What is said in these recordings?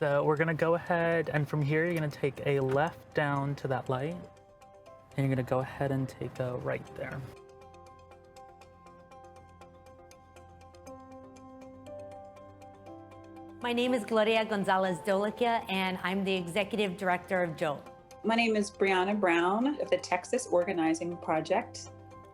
So we're gonna go ahead, and from here you're gonna take a left down to that light, and you're gonna go ahead and take a right there. My name is Gloria Gonzalez Dolikia, and I'm the Executive Director of Jolt. My name is Brianna Brown of the Texas Organizing Project.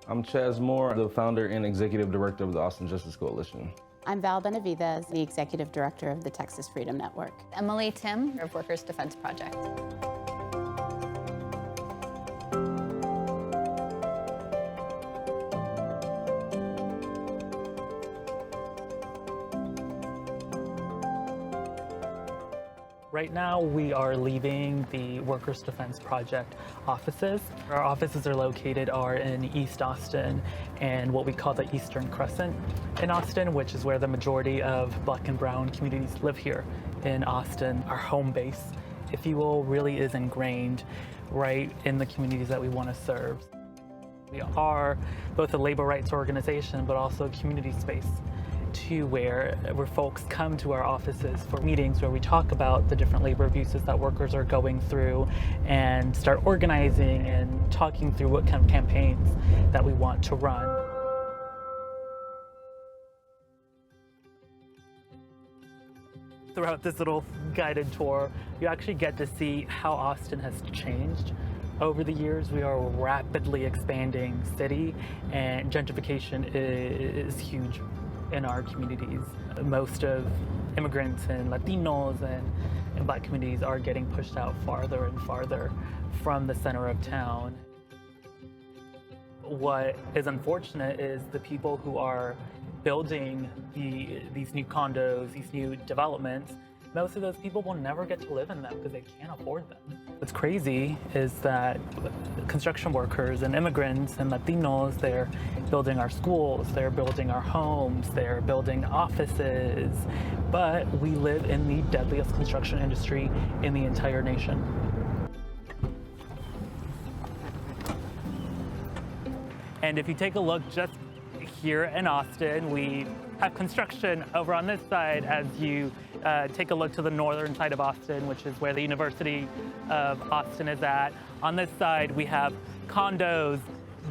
I'm Chaz Moore, the founder and executive director of the Austin Justice Coalition. I'm Val Benavidez, the executive director of the Texas Freedom Network. Emily Tim of Workers Defense Project. Right now, we are leaving the Workers Defense Project offices. Our offices are located in East Austin and what we call the Eastern Crescent in Austin, which is where the majority of Black and Brown communities live here in Austin. Our home base, if you will, really is ingrained right in the communities that we want to serve. We are both a labor rights organization, but also a community space where folks come to our offices for meetings where we talk about the different labor abuses that workers are going through and start organizing and talking through what kind of campaigns that we want to run. Throughout this little guided tour, you actually get to see how Austin has changed over the years. We are a rapidly expanding city, and gentrification is huge in our communities. Most of immigrants and Latinos and Black communities are getting pushed out farther and farther from the center of town. What is unfortunate is the people who are building these new condos, these new developments, most of those people will never get to live in them because they can't afford them. What's crazy is that construction workers and immigrants and Latinos, they're building our schools, they're building our homes, they're building offices, but we live in the deadliest construction industry in the entire nation. And if you take a look just here in Austin, we have construction over on this side as you take a look to the northern side of Austin, which is where the University of Austin is at. On this side, we have condos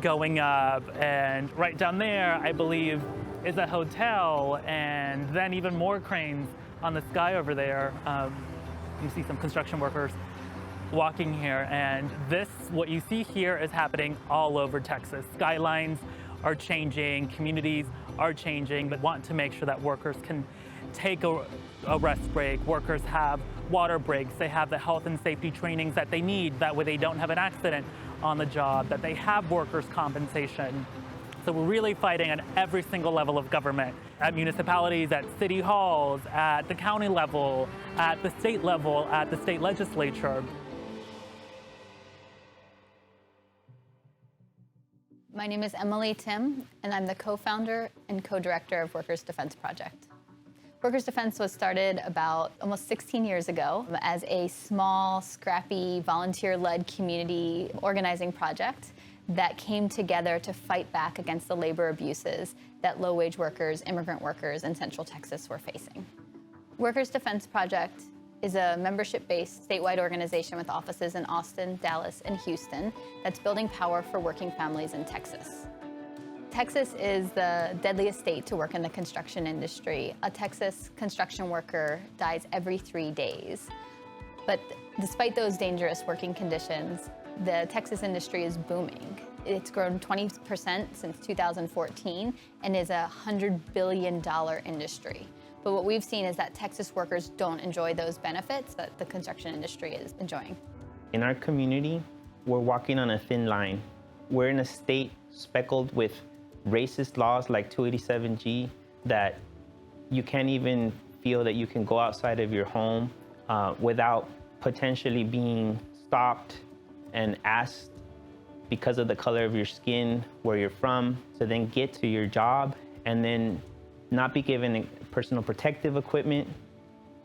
going up, and right down there, I believe, is a hotel, and then even more cranes on the sky over there. You see some construction workers walking here, and what you see here is happening all over Texas. Skylines are changing, communities are changing, but want to make sure that workers can take a rest break. Workers have water breaks. They have the health and safety trainings that they need. That way they don't have an accident on the job, that they have workers' compensation. So we're really fighting at every single level of government, at municipalities, at city halls, at the county level, at the state level, at the state legislature. My name is Emily Tim, and I'm the co-founder and co-director of Workers Defense Project. Workers Defense was started about almost 16 years ago as a small, scrappy, volunteer-led community organizing project that came together to fight back against the labor abuses that low-wage workers, immigrant workers in Central Texas were facing. Workers Defense Project is a membership-based statewide organization with offices in Austin, Dallas, and Houston that's building power for working families in Texas. Texas is the deadliest state to work in the construction industry. A Texas construction worker dies every 3 days. But despite those dangerous working conditions, the Texas industry is booming. It's grown 20% since 2014 and is a $100 billion industry. But what we've seen is that Texas workers don't enjoy those benefits that the construction industry is enjoying. In our community, we're walking on a thin line. We're in a state speckled with racist laws like 287G that you can't even feel that you can go outside of your home without potentially being stopped and asked because of the color of your skin, where you're from, to then get to your job and then not be given personal protective equipment,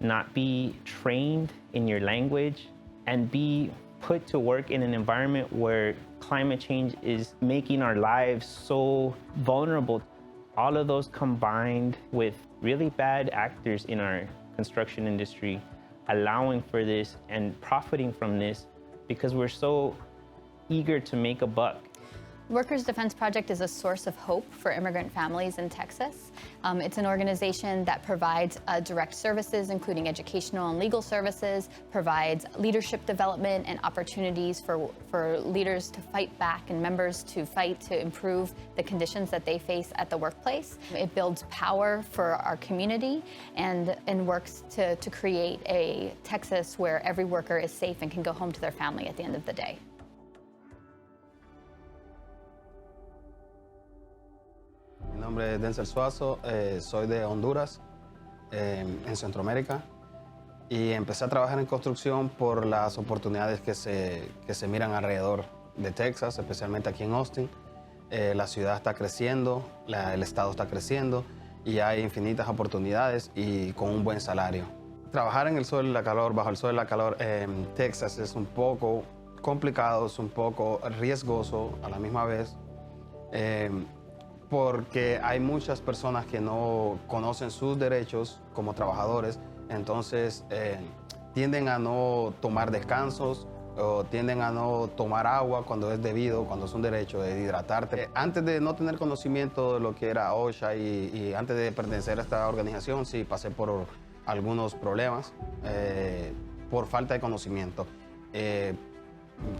not be trained in your language, and be put to work in an environment where climate change is making our lives so vulnerable. All of those combined with really bad actors in our construction industry allowing for this and profiting from this because we're so eager to make a buck. Workers Defense Project is a source of hope for immigrant families in Texas. It's an organization that provides direct services, including educational and legal services, provides leadership development and opportunities for leaders to fight back and members to fight to improve the conditions that they face at the workplace. It builds power for our community and works to create a Texas where every worker is safe and can go home to their family at the end of the day. Mi nombre es Denzel Suazo, soy de Honduras, en Centroamérica, y empecé a trabajar en construcción por las oportunidades que se miran alrededor de Texas, especialmente aquí en Austin. La ciudad está creciendo, el estado está creciendo y hay infinitas oportunidades y con un buen salario. Trabajar en el sol y la calor, bajo el sol y la calor en Texas es un poco complicado, es un poco riesgoso a la misma vez. Porque hay muchas personas que no conocen sus derechos como trabajadores, entonces tienden a no tomar descansos o tienden a no tomar agua cuando es debido, cuando es un derecho de hidratarte. Antes de no tener conocimiento de lo que era OSHA y antes de pertenecer a esta organización, sí pasé por algunos problemas por falta de conocimiento.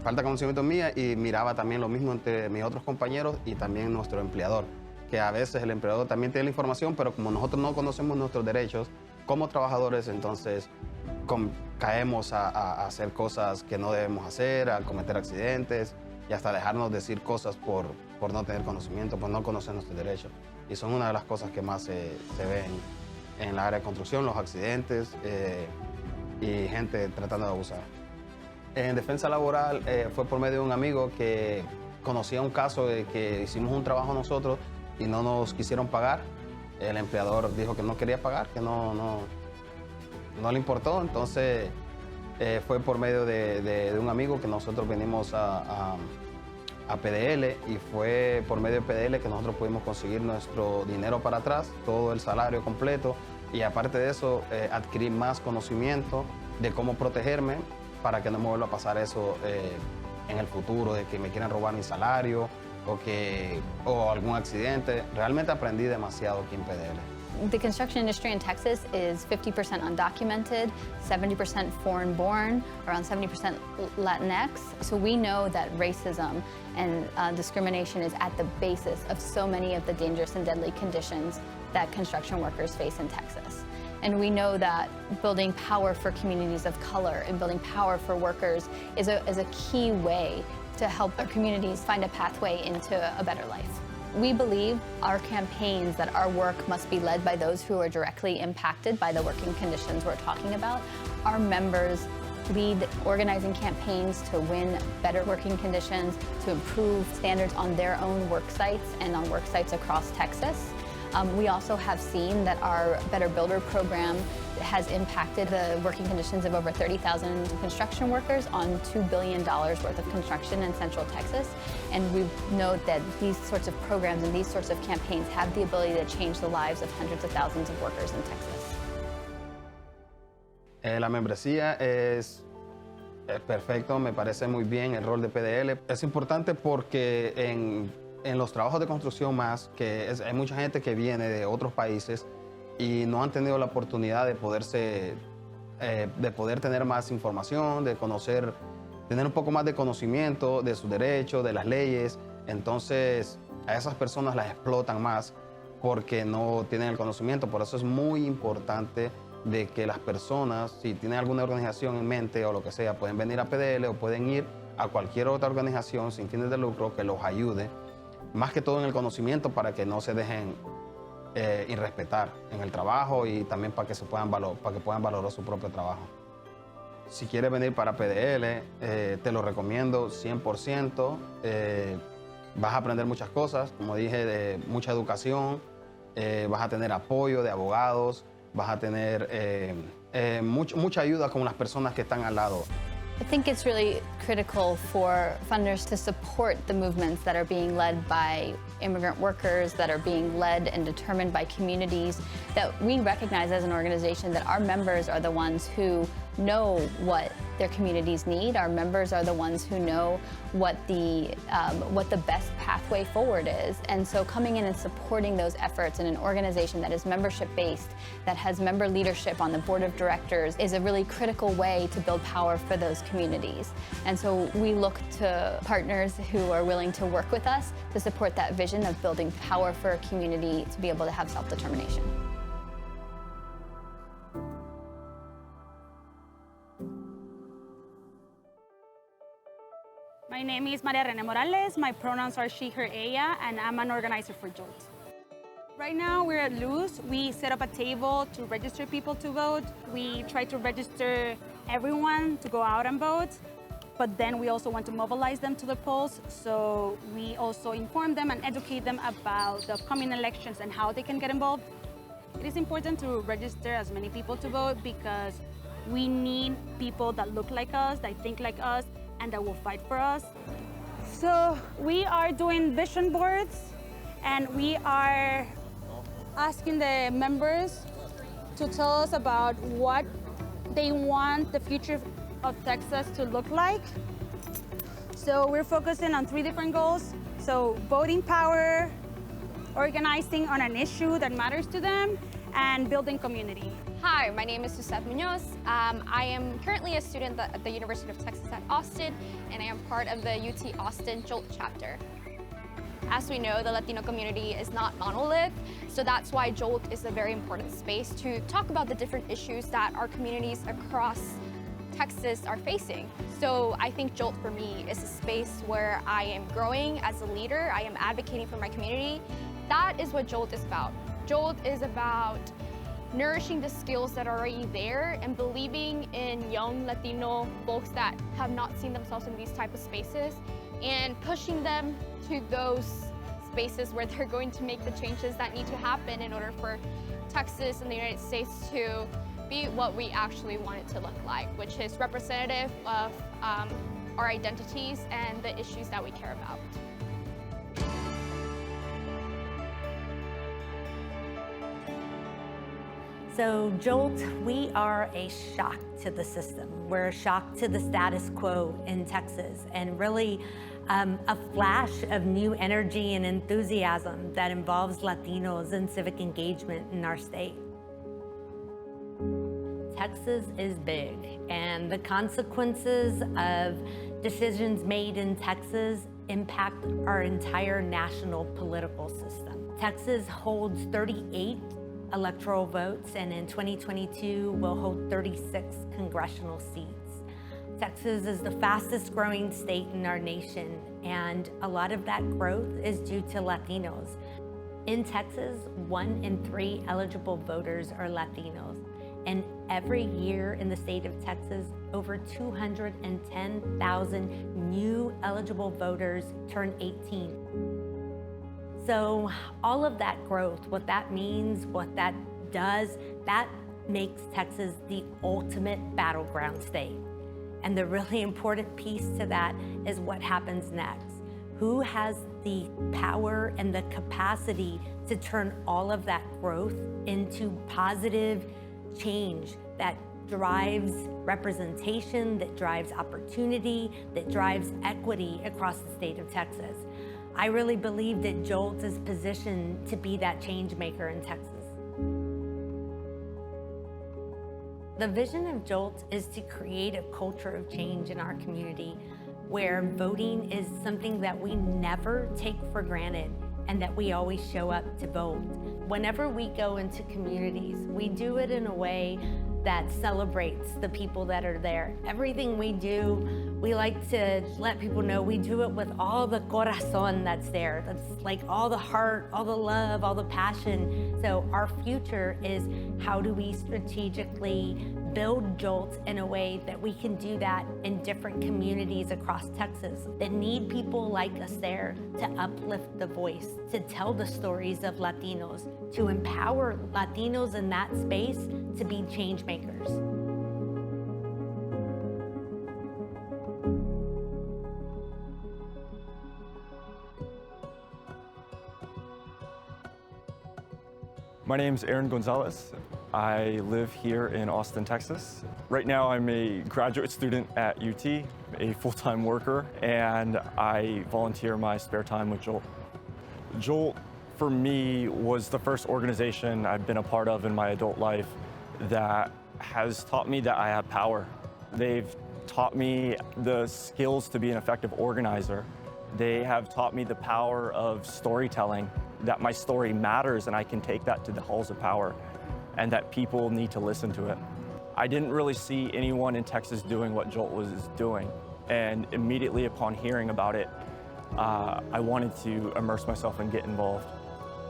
Falta de conocimiento mía y miraba también lo mismo entre mis otros compañeros y también nuestro empleador, que a veces el empleador también tiene la información, pero como nosotros no conocemos nuestros derechos como trabajadores, entonces caemos a hacer cosas que no debemos hacer, a cometer accidentes y hasta dejarnos decir cosas por no tener conocimiento, por no conocer nuestros derechos. Y son una de las cosas que más se ven en la área de construcción, los accidentes y gente tratando de abusar. En defensa laboral fue por medio de un amigo que conocía un caso de que hicimos un trabajo nosotros y no nos quisieron pagar. El empleador dijo que no quería pagar, que no le importó. Entonces fue por medio de un amigo que nosotros venimos a PDL y fue por medio de PDL que nosotros pudimos conseguir nuestro dinero para atrás, todo el salario completo y aparte de eso adquirir más conocimiento de cómo protegerme para que no me vuelva a pasar eso en el futuro, de que me quieran robar mi salario o algún accidente. Realmente aprendí demasiado aquí en PDL. The construction industry in Texas is 50% undocumented, 70% foreign-born, around 70% Latinx. So we know that racism and discrimination is at the basis of so many of the dangerous and deadly conditions that construction workers face in Texas. And we know that building power for communities of color and building power for workers is a key way to help our communities find a pathway into a better life. We believe our campaigns, that our work must be led by those who are directly impacted by the working conditions we're talking about. Our members lead organizing campaigns to win better working conditions, to improve standards on their own work sites and on work sites across Texas. We also have seen that our Better Builder program has impacted the working conditions of over 30,000 construction workers on $2 billion worth of construction in Central Texas. And we know that these sorts of programs and these sorts of campaigns have the ability to change the lives of hundreds of thousands of workers in Texas. La membresía es perfecto, me parece muy bien el rol de PDL. Es importante porque en los trabajos de construcción más, hay mucha gente que viene de otros países y no han tenido la oportunidad de poder tener más información, de conocer, tener un poco más de conocimiento de sus derechos, de las leyes. Entonces, a esas personas las explotan más porque no tienen el conocimiento. Por eso es muy importante de que las personas, si tienen alguna organización en mente o lo que sea, pueden venir a PDL o pueden ir a cualquier otra organización sin fines de lucro que los ayude, más que todo en el conocimiento para que no se dejen irrespetar en el trabajo y también para que puedan valorar su propio trabajo. Si quieres venir para PDL, te lo recomiendo 100%. Vas a aprender muchas cosas, como dije, de mucha educación, vas a tener apoyo de abogados, vas a tener mucha ayuda con las personas que están al lado. I think it's really critical for funders to support the movements that are being led by immigrant workers, that are being led and determined by communities, that we recognize as an organization that our members are the ones who know what their communities need. Our members are the ones who know what the best pathway forward is. And so coming in and supporting those efforts in an organization that is membership-based, that has member leadership on the board of directors, is a really critical way to build power for those communities. And so we look to partners who are willing to work with us to support that vision of building power for a community to be able to have self-determination. My name is Maria Rene Morales. My pronouns are she, her, ella, and I'm an organizer for Jolt. Right now we're at Luz. We set up a table to register people to vote. We try to register everyone to go out and vote, but then we also want to mobilize them to the polls. So we also inform them and educate them about the upcoming elections and how they can get involved. It is important to register as many people to vote because we need people that look like us, that think like us, and that will fight for us. So we are doing vision boards, and we are asking the members to tell us about what they want the future of Texas to look like. So we're focusing on 3 different goals. So voting power, organizing on an issue that matters to them, and building community. Hi, my name is Suzette Munoz. I am currently a student at the University of Texas at Austin, and I am part of the UT Austin Jolt chapter. As we know, the Latino community is not monolith, so that's why Jolt is a very important space to talk about the different issues that our communities across Texas are facing. So I think Jolt for me is a space where I am growing as a leader, I am advocating for my community. That is what Jolt is about. Jolt is about nourishing the skills that are already there and believing in young Latino folks that have not seen themselves in these type of spaces and pushing them to those spaces where they're going to make the changes that need to happen in order for Texas and the United States to be what we actually want it to look like, which is representative of our identities and the issues that we care about. So Jolt, we are a shock to the system. We're a shock to the status quo in Texas, and really a flash of new energy and enthusiasm that involves Latinos and civic engagement in our state. Texas is big, and the consequences of decisions made in Texas impact our entire national political system. Texas holds 38 electoral votes, and in 2022 will hold 36 congressional seats. Texas is the fastest growing state in our nation, and a lot of that growth is due to Latinos. In Texas, 1 in 3 eligible voters are Latinos, and every year in the state of Texas, over 210,000 new eligible voters turn 18. So all of that growth, what that means, what that does, that makes Texas the ultimate battleground state. And the really important piece to that is what happens next. Who has the power and the capacity to turn all of that growth into positive change that drives representation, that drives opportunity, that drives equity across the state of Texas? I really believe that Jolt is positioned to be that change maker in Texas. The vision of Jolt is to create a culture of change in our community where voting is something that we never take for granted and that we always show up to vote. Whenever we go into communities, we do it in a way that celebrates the people that are there. Everything we do, we like to let people know we do it with all the corazón that's there. That's like all the heart, all the love, all the passion. So our future is how do we strategically build Jolt in a way that we can do that in different communities across Texas that need people like us there to uplift the voice, to tell the stories of Latinos, to empower Latinos in that space to be change makers. My name's Aaron Gonzalez. I live here in Austin, Texas. Right now I'm a graduate student at UT, a full-time worker, and I volunteer my spare time with Jolt. Jolt, for me, was the first organization I've been a part of in my adult life that has taught me that I have power. They've taught me the skills to be an effective organizer. They have taught me the power of storytelling, that my story matters and I can take that to the halls of power, and that people need to listen to it. I didn't really see anyone in Texas doing what Jolt was doing, and immediately upon hearing about it, I wanted to immerse myself and get involved.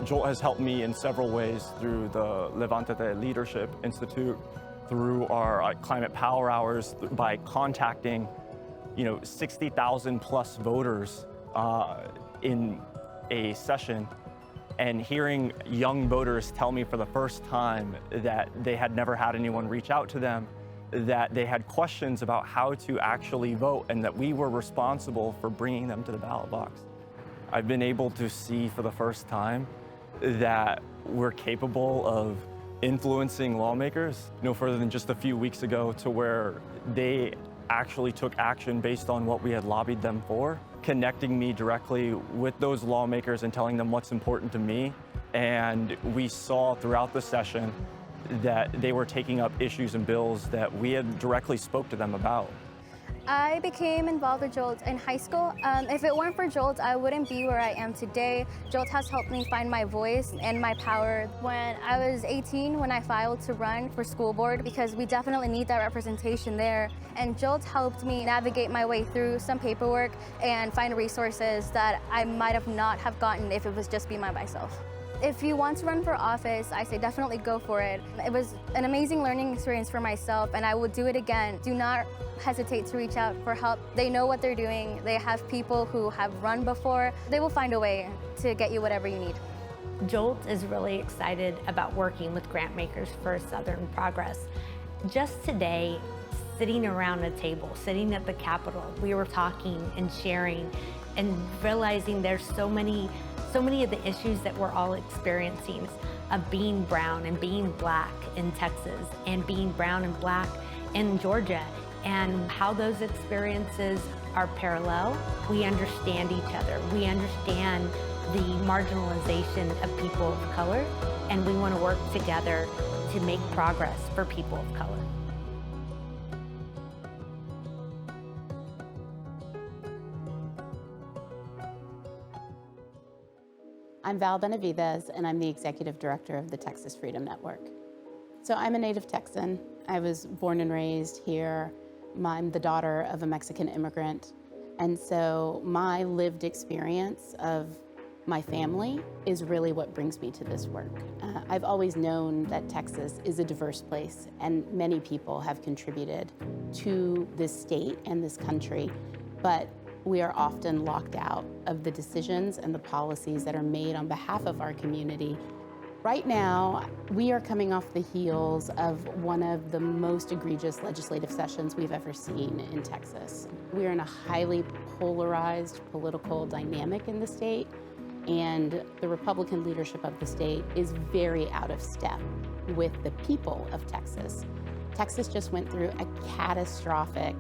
Jolt has helped me in several ways through the Levántate Leadership Institute, through our climate power hours, by contacting 60,000 plus voters in a session, and hearing young voters tell me for the first time that they had never had anyone reach out to them, that they had questions about how to actually vote, and that we were responsible for bringing them to the ballot box. I've been able to see for the first time that we're capable of influencing lawmakers, no further than just a few weeks ago, to where they actually took action based on what we had lobbied them for, connecting me directly with those lawmakers and telling them what's important to me. And we saw throughout the session that they were taking up issues and bills that we had directly spoke to them about. I became involved with Jolt in high school. If it weren't for Jolt, I wouldn't be where I am today. Jolt has helped me find my voice and my power. When I was 18, when I filed to run for school board, because we definitely need that representation there, and Jolt helped me navigate my way through some paperwork and find resources that I might have not have gotten if it was just me by myself. If you want to run for office, I say definitely go for it. It was an amazing learning experience for myself, and I would do it again. Do not hesitate to reach out for help. They know what they're doing. They have people who have run before. They will find a way to get you whatever you need. Jolt is really excited about working with Grantmakers for Southern Progress. Just today, sitting around a table, sitting at the Capitol, we were talking and sharing and realizing there's so many of the issues that we're all experiencing of being brown and being black in Texas and being brown and black in Georgia, and how those experiences are parallel. We understand each other. We understand the marginalization of people of color, and we want to work together to make progress for people of color. I'm Val Benavides, and I'm the Executive Director of the Texas Freedom Network. So I'm a native Texan. I was born and raised here. I'm the daughter of a Mexican immigrant. And so my lived experience of my family is really what brings me to this work. I've always known that Texas is a diverse place, and many people have contributed to this state and this country, but we are often locked out of the decisions and the policies that are made on behalf of our community. Right now, we are coming off the heels of one of the most egregious legislative sessions we've ever seen in Texas. We are in a highly polarized political dynamic in the state, and the Republican leadership of the state is very out of step with the people of Texas. Texas just went through a catastrophic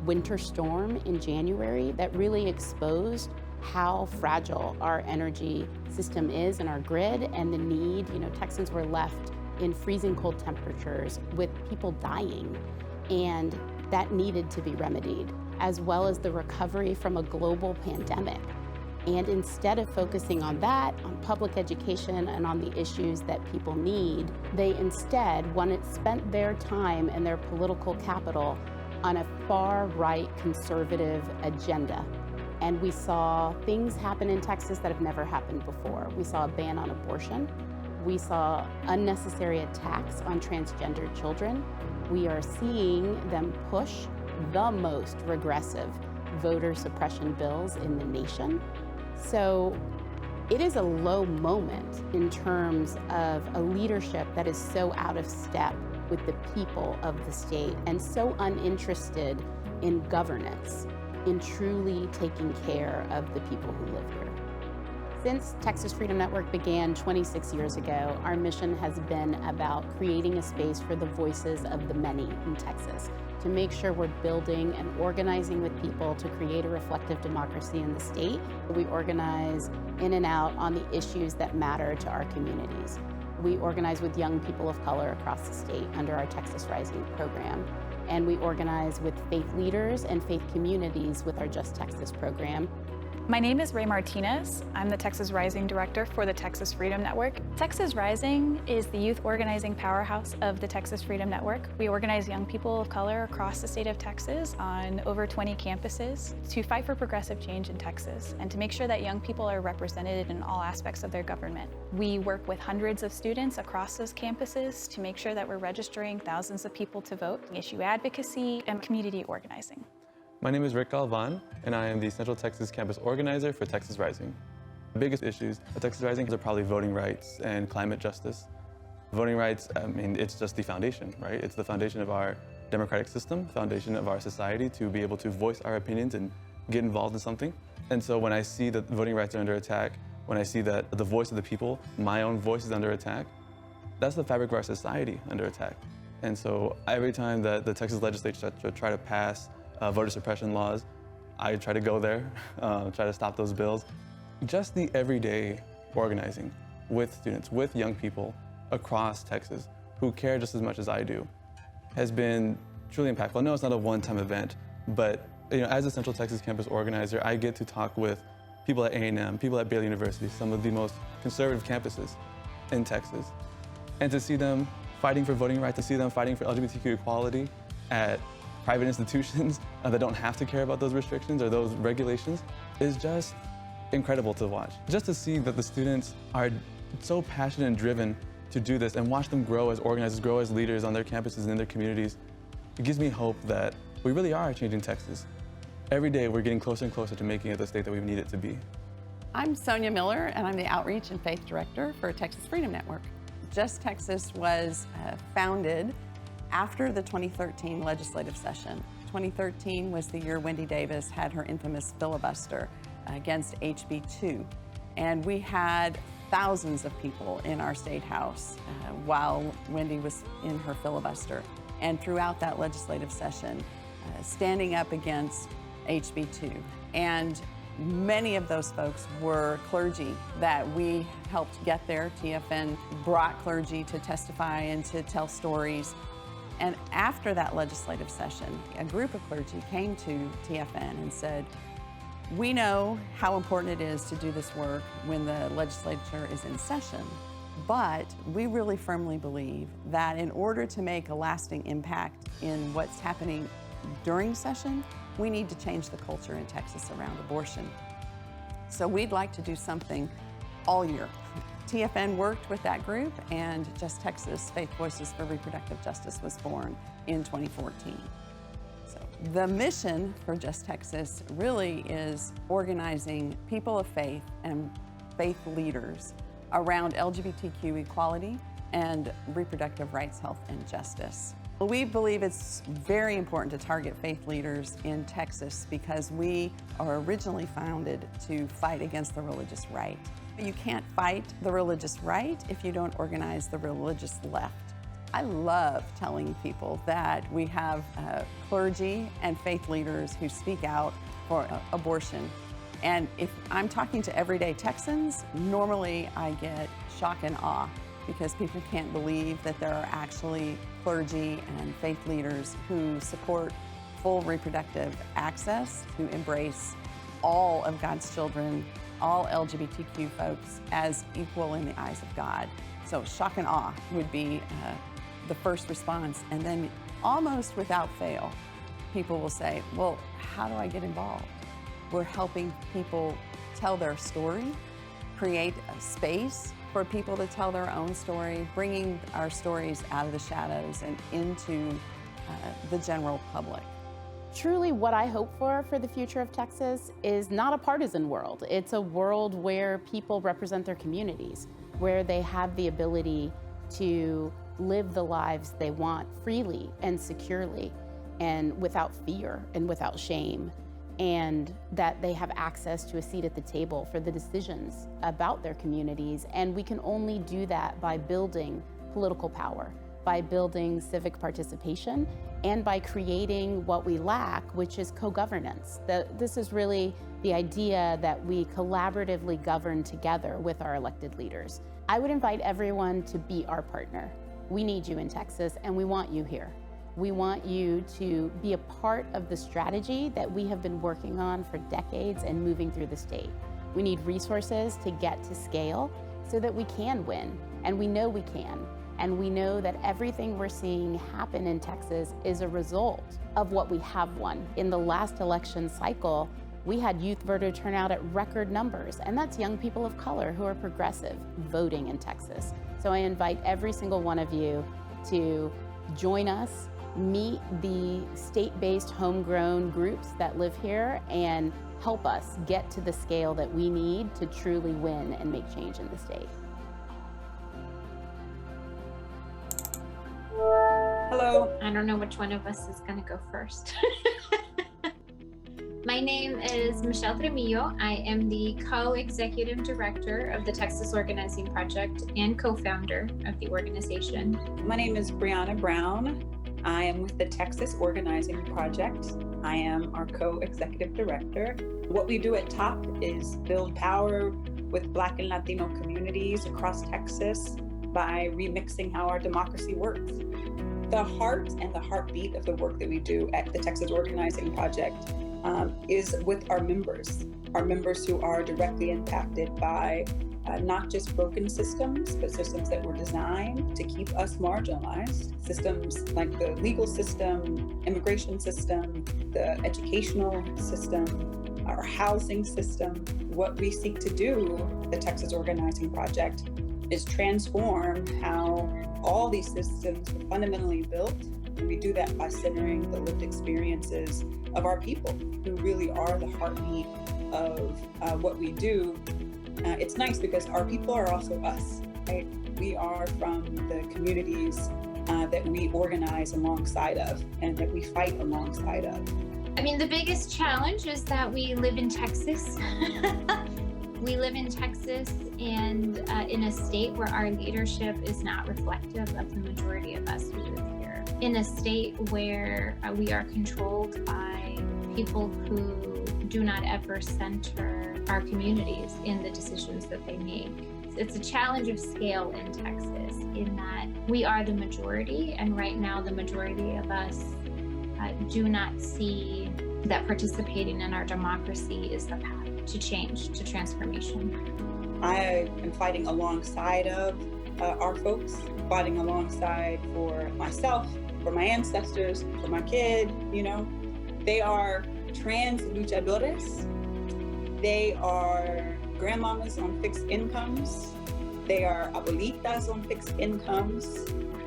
winter storm in January that really exposed how fragile our energy system is and our grid, and the need. Texans were left in freezing cold temperatures with people dying, and that needed to be remedied, as well as the recovery from a global pandemic. And instead of focusing on that, on public education and on the issues that people need, they instead spent their time and their political capital on a far-right conservative agenda. And we saw things happen in Texas that have never happened before. We saw a ban on abortion. We saw unnecessary attacks on transgender children. We are seeing them push the most regressive voter suppression bills in the nation. So it is a low moment in terms of a leadership that is so out of step with the people of the state and so uninterested in governance, in truly taking care of the people who live here. Since Texas Freedom Network began 26 years ago, our mission has been about creating a space for the voices of the many in Texas, to make sure we're building and organizing with people to create a reflective democracy in the state. We organize in and out on the issues that matter to our communities. We organize with young people of color across the state under our Texas Rising program. And we organize with faith leaders and faith communities with our Just Texas program. My name is Ray Martinez. I'm the Texas Rising Director for the Texas Freedom Network. Texas Rising is the youth organizing powerhouse of the Texas Freedom Network. We organize young people of color across the state of Texas on over 20 campuses to fight for progressive change in Texas and to make sure that young people are represented in all aspects of their government. We work with hundreds of students across those campuses to make sure that we're registering thousands of people to vote, issue advocacy, and community organizing. My name is Rick Galvan, and I am the Central Texas Campus Organizer for Texas Rising. The biggest issues of Texas Rising are probably voting rights and climate justice. Voting rights, I mean, it's just the foundation, right? It's the foundation of our democratic system, foundation of our society to be able to voice our opinions and get involved in something. And so when I see that voting rights are under attack, when I see that the voice of the people, my own voice is under attack, that's the fabric of our society under attack. And so every time that the Texas legislature try to pass voter suppression laws, I try to go there, try to stop those bills. Just the everyday organizing with students, with young people across Texas who care just as much as I do has been truly impactful. I know it's not a one-time event, but as a Central Texas Campus Organizer, I get to talk with people at A&M, people at Baylor University, some of the most conservative campuses in Texas, and to see them fighting for voting rights, to see them fighting for LGBTQ equality at private institutions that don't have to care about those restrictions or those regulations is just incredible to watch. Just to see that the students are so passionate and driven to do this and watch them grow as organizers, grow as leaders on their campuses and in their communities, it gives me hope that we really are changing Texas. Every day we're getting closer and closer to making it the state that we need it to be. I'm Sonia Miller, and I'm the Outreach and Faith Director for Texas Freedom Network. Just Texas was founded after the 2013 legislative session. 2013 was the year Wendy Davis had her infamous filibuster against HB 2. And we had thousands of people in our state house while Wendy was in her filibuster. And throughout that legislative session, standing up against HB 2. And many of those folks were clergy that we helped get there. TFN brought clergy to testify and to tell stories. And after that legislative session, a group of clergy came to TFN and said, we know how important it is to do this work when the legislature is in session, but we really firmly believe that in order to make a lasting impact in what's happening during session, we need to change the culture in Texas around abortion. So we'd like to do something all year. TFN worked with that group, and Just Texas, Faith Voices for Reproductive Justice was born in 2014. So the mission for Just Texas really is organizing people of faith and faith leaders around LGBTQ equality and reproductive rights, health, and justice. We believe it's very important to target faith leaders in Texas because we are originally founded to fight against the religious right. You can't fight the religious right if you don't organize the religious left. I love telling people that we have clergy and faith leaders who speak out for abortion. And if I'm talking to everyday Texans, normally I get shock and awe because people can't believe that there are actually clergy and faith leaders who support full reproductive access, who embrace all of God's children, all LGBTQ folks as equal in the eyes of God. So shock and awe would be the first response. And then almost without fail, people will say, well, how do I get involved? We're helping people tell their story, create a space for people to tell their own story, bringing our stories out of the shadows and into the general public. Truly what I hope for the future of Texas is not a partisan world. It's a world where people represent their communities, where they have the ability to live the lives they want freely and securely and without fear and without shame. and that they have access to a seat at the table for the decisions about their communities. And we can only do that by building political power, by building civic participation, and by creating what we lack, which is co-governance. This is really the idea that we collaboratively govern together with our elected leaders. I would invite everyone to be our partner. We need you in Texas, and we want you here. We want you to be a part of the strategy that we have been working on for decades and moving through the state. We need resources to get to scale so that we can win, and we know we can. And we know that everything we're seeing happen in Texas is a result of what we have won. In the last election cycle, we had youth voter turnout at record numbers, and that's young people of color who are progressive voting in Texas. So I invite every single one of you to join us, meet the state-based homegrown groups that live here, and help us get to the scale that we need to truly win and make change in the state. Hello. I don't know which one of us is going to go first. My name is Michelle Tremillo. I am the co-executive director of the Texas Organizing Project and co-founder of the organization. My name is Brianna Brown. I am with the Texas Organizing Project. I am our co-executive director. What we do at TOP is build power with Black and Latino communities across Texas by remixing how our democracy works. The heart and the heartbeat of the work that we do at the Texas Organizing Project is with our members who are directly impacted by not just broken systems, but systems that were designed to keep us marginalized. Systems like the legal system, immigration system, the educational system, our housing system. What we seek to do, the Texas Organizing Project, is transform how all these systems were fundamentally built. And we do that by centering the lived experiences of our people, who really are the heartbeat of what we do. It's nice because our people are also us, right? We are from the communities that we organize alongside of and that we fight alongside of. I mean, the biggest challenge is that we live in Texas. We live in Texas and in a state where our leadership is not reflective of the majority of us who live here. In a state where we are controlled by people who do not ever center our communities in the decisions that they make. It's a challenge of scale in Texas in that we are the majority, and right now the majority of us do not see that participating in our democracy is the path to change, to transformation. I am fighting alongside of our folks, fighting alongside for myself, for my ancestors, for my kid, you know. They are trans luchadores. They are grandmamas on fixed incomes. They are abuelitas on fixed incomes.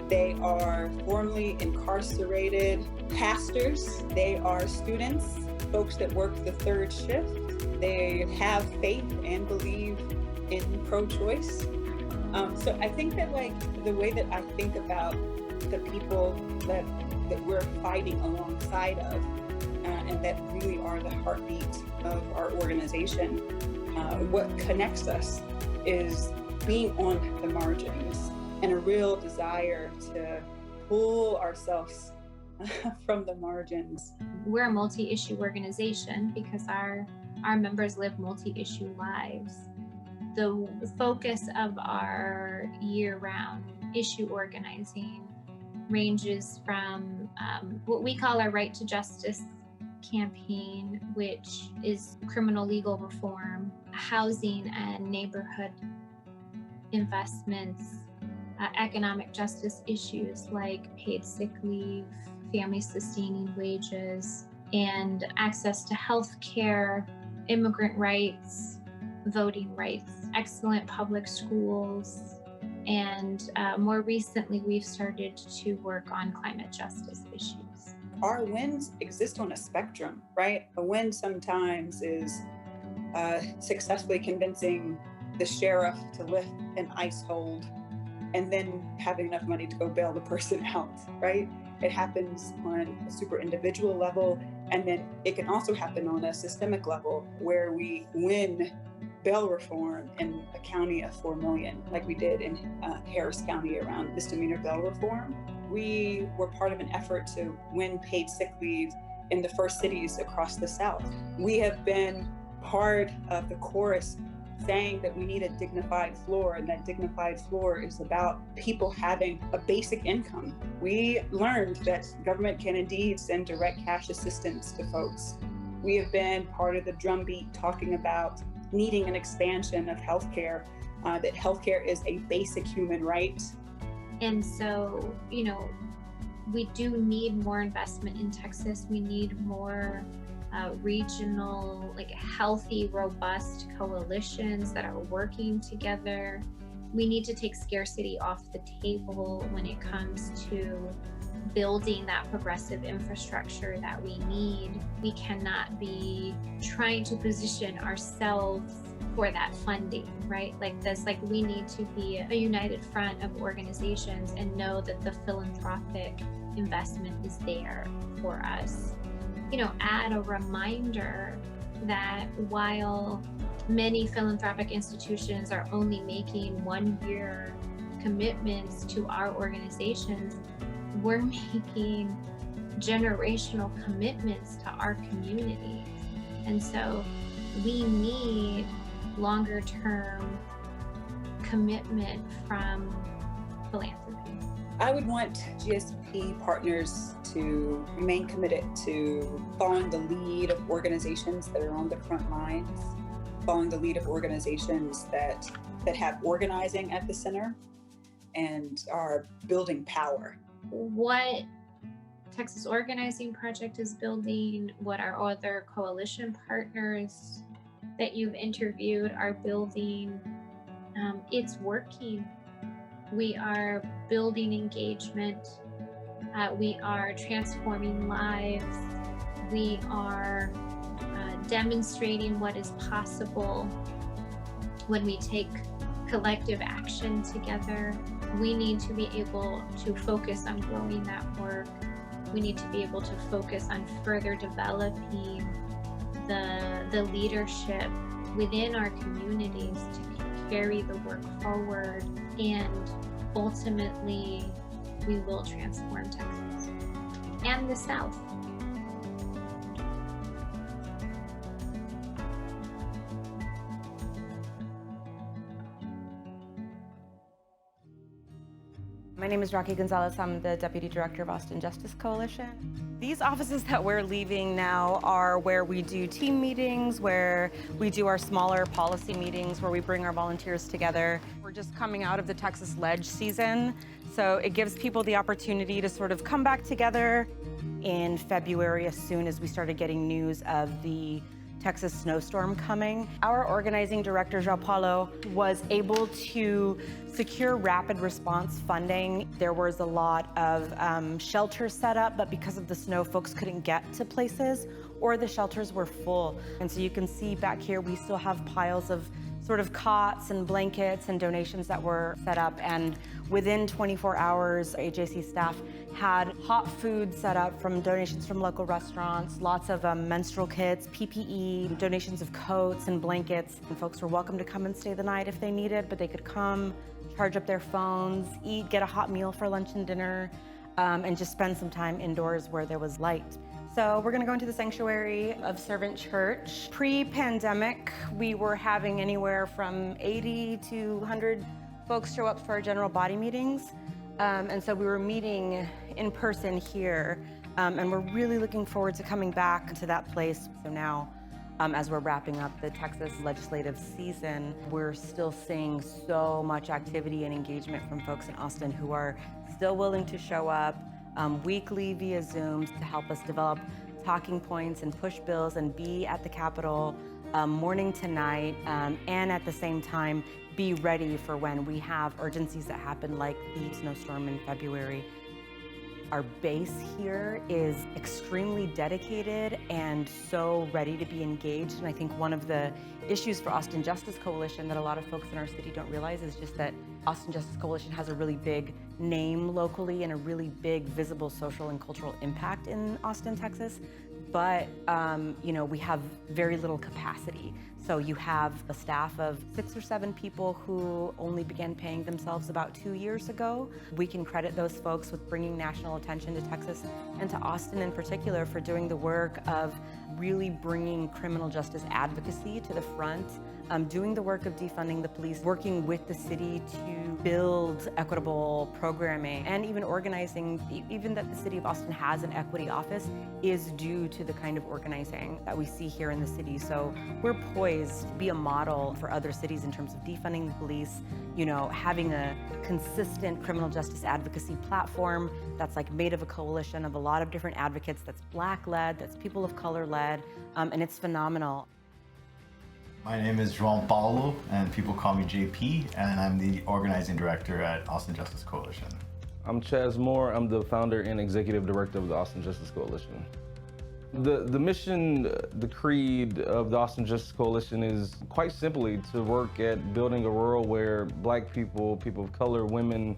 They are formerly incarcerated pastors. They are students, folks that work the third shift. They have faith and believe in pro-choice. So I think that, like, the way that I think about the people that we're fighting alongside of, and that really are the heartbeat of our organization, what connects us is being on the margins and a real desire to pull ourselves from the margins. We're a multi-issue organization because our members live multi-issue lives. The focus of our year-round issue organizing ranges from what we call our Right to Justice campaign, which is criminal legal reform, housing and neighborhood investments, economic justice issues like paid sick leave, family sustaining wages, and access to health care, immigrant rights, voting rights, excellent public schools, and more recently we've started to work on climate justice issues. Our wins exist on a spectrum, right? A win sometimes is successfully convincing the sheriff to lift an ICE hold and then having enough money to go bail the person out, right? It happens on a super individual level, and then it can also happen on a systemic level where we win bail reform in a county of 4 million, like we did in Harris County around misdemeanor bail reform. We were part of an effort to win paid sick leave in the first cities across the South. We have been part of the chorus saying that we need a dignified floor, and that dignified floor is about people having a basic income. We learned that government can indeed send direct cash assistance to folks. We have been part of the drumbeat talking about needing an expansion of healthcare, that healthcare is a basic human right. And so, we do need more investment in Texas. We need more regional, healthy, robust coalitions that are working together. We need to take scarcity off the table when it comes to building that progressive infrastructure that we need. We cannot be trying to position ourselves for that funding, right? We need to be a united front of organizations and know that the philanthropic investment is there for us. Add a reminder that while many philanthropic institutions are only making 1-year commitments to our organizations, we're making generational commitments to our communities. And so we need longer term commitment from philanthropy. I would want GSP partners to remain committed to following the lead of organizations that are on the front lines, following the lead of organizations that have organizing at the center and are building power. What Texas Organizing Project is building, what our other coalition partners that you've interviewed are building, it's working. We are building engagement. We are transforming lives. We are demonstrating what is possible when we take collective action together. We need to be able to focus on growing that work. We need to be able to focus on further developing the leadership within our communities to carry the work forward, and ultimately we will transform Texas and the South. My name is Rocky Gonzalez. I'm the Deputy Director of Austin Justice Coalition. These offices that we're leaving now are where we do team meetings, where we do our smaller policy meetings, where we bring our volunteers together. We're just coming out of the Texas Ledge season, so it gives people the opportunity to sort of come back together. In February, as soon as we started getting news of the Texas snowstorm coming, our organizing director, João Paulo, was able to secure rapid response funding. There was a lot of shelters set up, but because of the snow, folks couldn't get to places or the shelters were full. And so you can see back here, we still have piles of sort of cots and blankets and donations that were set up. And within 24 hours, AJC staff had hot food set up from donations from local restaurants, lots of menstrual kits, PPE, donations of coats and blankets. And folks were welcome to come and stay the night if they needed, but they could come, charge up their phones, eat, get a hot meal for lunch and dinner, and just spend some time indoors where there was light. So we're gonna go into the sanctuary of Servant Church. Pre-pandemic, we were having anywhere from 80 to 100 folks show up for our general body meetings. And so we were meeting in person here, and we're really looking forward to coming back to that place. So now, as we're wrapping up the Texas legislative season, we're still seeing so much activity and engagement from folks in Austin who are still willing to show up weekly via Zooms to help us develop talking points and push bills and be at the Capitol morning to night, and at the same time be ready for when we have urgencies that happen like the snowstorm in February. Our base here is extremely dedicated and so ready to be engaged. And I think one of the issues for Austin Justice Coalition that a lot of folks in our city don't realize is just that Austin Justice Coalition has a really big name locally and a really big visible social and cultural impact in Austin, Texas. But, you know, we have very little capacity. So you have a staff of 6 or 7 people who only began paying themselves about 2 years ago. We can credit those folks with bringing national attention to Texas and to Austin in particular for doing the work of really bringing criminal justice advocacy to the front, doing the work of defunding the police, working with the city to build equitable programming, and even organizing. Even that the city of Austin has an equity office is due to the kind of organizing that we see here in the city. So we're poised to be a model for other cities in terms of defunding the police, you know, having a consistent criminal justice advocacy platform that's like made of a coalition of a lot of different advocates, that's Black-led, that's people of color-led, and it's phenomenal. My name is João Paulo, and people call me JP, and I'm the organizing director at Austin Justice Coalition. I'm Chaz Moore. I'm the founder and executive director of the Austin Justice Coalition. The mission, the creed of the Austin Justice Coalition is quite simply to work at building a world where Black people, people of color, women,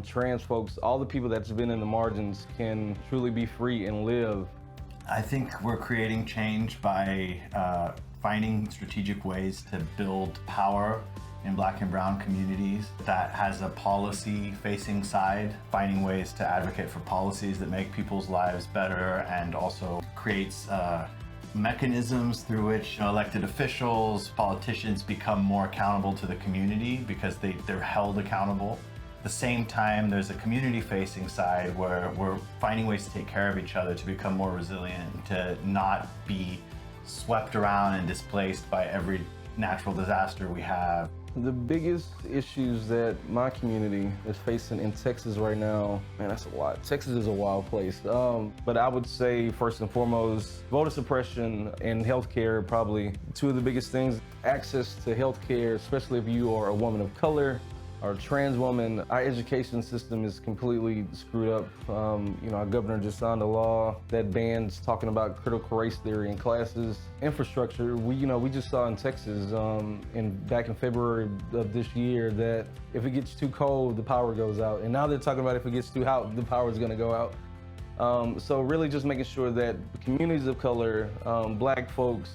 trans folks, all the people that's been in the margins can truly be free and live. I think we're creating change by finding strategic ways to build power in Black and brown communities that has a policy-facing side, finding ways to advocate for policies that make people's lives better and also creates mechanisms through which elected officials, politicians become more accountable to the community because they're held accountable. At the same time, there's a community-facing side where we're finding ways to take care of each other, to become more resilient, to not be swept around and displaced by every natural disaster we have. The biggest issues that my community is facing in Texas right now, man, that's a lot. Texas is a wild place. But I would say first and foremost, voter suppression and healthcare, probably two of the biggest things. Access to healthcare, especially if you are a woman of color or a trans woman. Our education system is completely screwed up. You know, our governor just signed a law that bans talking about critical race theory in classes. Infrastructure, we just saw in Texas back in February of this year that if it gets too cold, the power goes out. And now they're talking about if it gets too hot, the power is gonna go out. So really just making sure that communities of color, Black folks,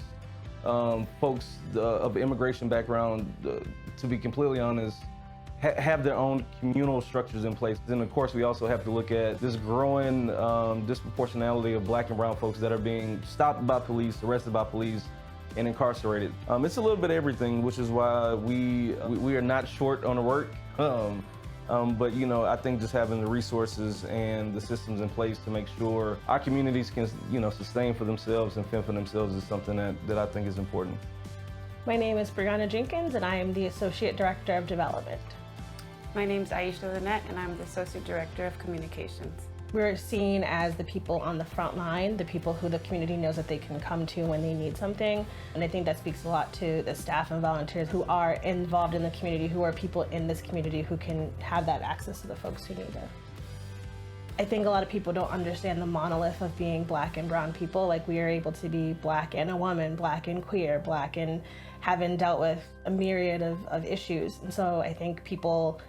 folks of immigration background, to be completely honest, have their own communal structures in place. Then of course we also have to look at this growing disproportionality of Black and brown folks that are being stopped by police, arrested by police, and incarcerated. It's a little bit of everything, which is why we are not short on the work. But you know, I think just having the resources and the systems in place to make sure our communities can, you know, sustain for themselves and fend for themselves is something that I think is important. My name is Brianna Jenkins, and I am the Associate Director of Development. My name is Aisha Lynette, and I'm the Associate Director of Communications. We're seen as the people on the front line, the people who the community knows that they can come to when they need something. And I think that speaks a lot to the staff and volunteers who are involved in the community, who are people in this community who can have that access to the folks who need it. I think a lot of people don't understand the monolith of being Black and brown people. Like, we are able to be Black and a woman, Black and queer, Black and having dealt with a myriad of issues. And so I think people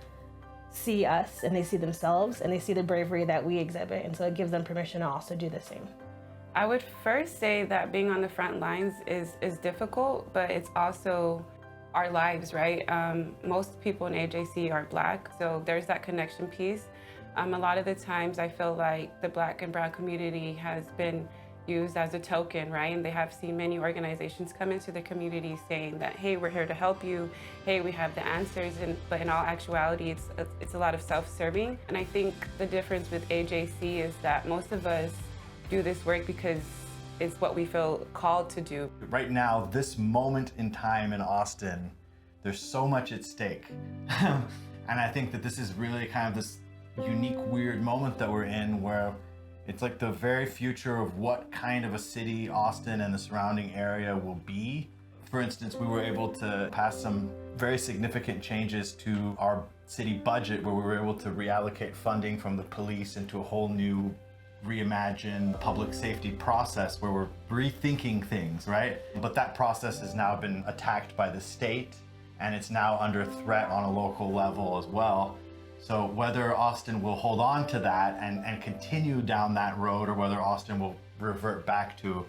see us and they see themselves and they see the bravery that we exhibit, and so it gives them permission to also do the same. I would first say that being on the front lines is difficult, but it's also our lives, right? Most people in AJC are Black, so there's that connection piece. A lot of the times I feel like the Black and brown community has been used as a token, right? And they have seen many organizations come into the community saying that, hey, we're here to help you. Hey, we have the answers. But in all actuality, it's a lot of self-serving. And I think the difference with AJC is that most of us do this work because it's what we feel called to do. Right now, this moment in time in Austin, there's so much at stake. And I think that this is really kind of this unique, weird moment that we're in where it's like the very future of what kind of a city Austin and the surrounding area will be. For instance, we were able to pass some very significant changes to our city budget where we were able to reallocate funding from the police into a whole new reimagined public safety process where we're rethinking things, right? But that process has now been attacked by the state, and it's now under threat on a local level as well. So whether Austin will hold on to that and continue down that road, or whether Austin will revert back to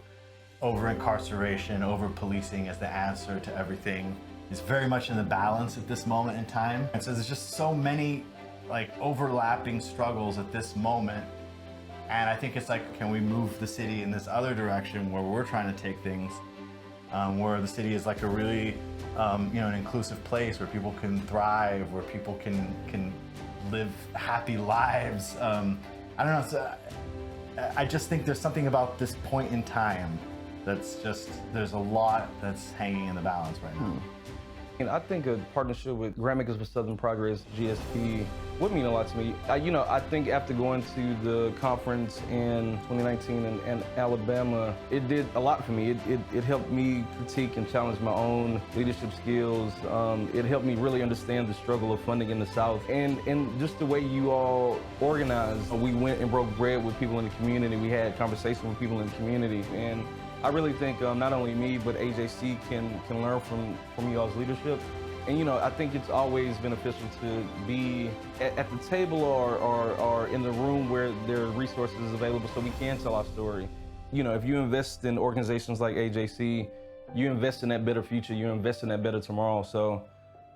over-incarceration, over-policing as the answer to everything, is very much in the balance at this moment in time. And so there's just so many like overlapping struggles at this moment. And I think it's like, can we move the city in this other direction where we're trying to take things, where the city is like a really, an inclusive place where people can thrive, where people can live happy lives. I don't know, I just think there's something about this point in time that's just, there's a lot that's hanging in the balance right now. And I think a partnership with Grantmakers for Southern Progress, GSP, would mean a lot to me. I think after going to the conference in 2019 in Alabama, it did a lot for me. It helped me critique and challenge my own leadership skills. It helped me really understand the struggle of funding in the South. And just the way you all organized. We went and broke bread with people in the community. We had conversations with people in the community. And I really think not only me, but AJC can learn from you all's leadership. And I think it's always beneficial to be at the table or in the room where there are resources available so we can tell our story. If you invest in organizations like AJC, you invest in that better future, you invest in that better tomorrow. So,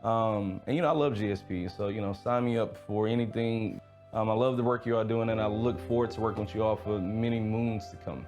and I love GSP, so sign me up for anything. I love the work you are doing, and I look forward to working with you all for many moons to come.